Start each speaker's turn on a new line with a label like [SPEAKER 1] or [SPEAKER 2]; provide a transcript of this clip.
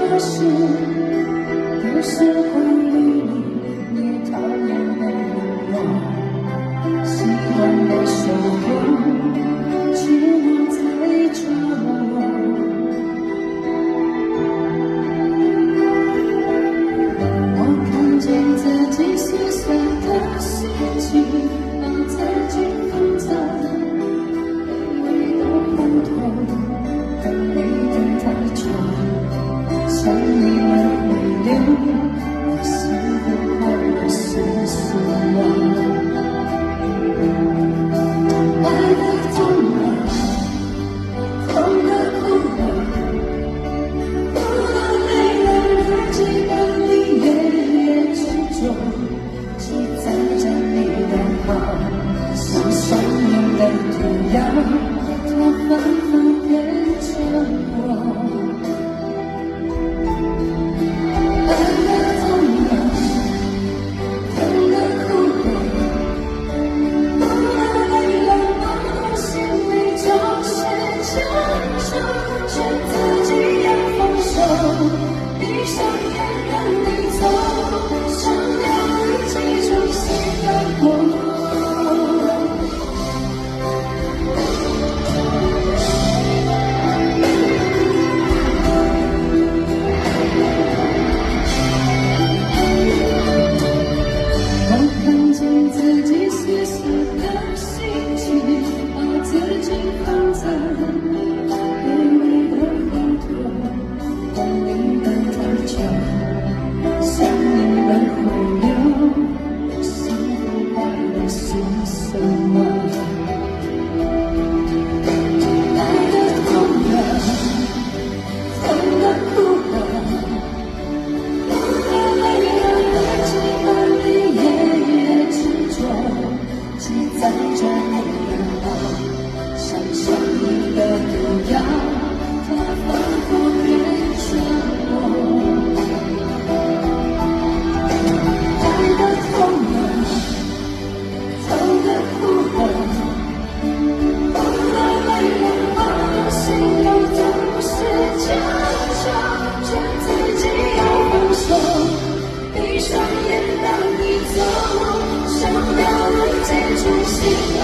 [SPEAKER 1] 的事，都是关于你讨厌的我，习惯被守候，却能在着我。我看见自己失色的心情，把自己放在卑微的后头。等你等太久，想你们回流，我幸福快乐是什么？爱的痛了，痛的哭了，哭的累了，日记本里夜夜执着，记载着你的好，像上面的涂鸦，它反复变成我。爱的痛了，痛的哭了，哭的累了，我心里总是强求，劝自己要放手，闭上眼让你走，想要你记住心的我。自己失色的心情，把自己放在卑微的后头，等你等太久，想你们回流，幸福快乐是什么？爱的痛了，痛的哭了，哭的累了，日记本里夜夜执着，记载着你的好，像上你的涂鸦，它反复变成我。爱的痛了，痛的哭了，哭的累了，我心里总是强求，劝自己要放手，闭上眼让你走，想要你记住心。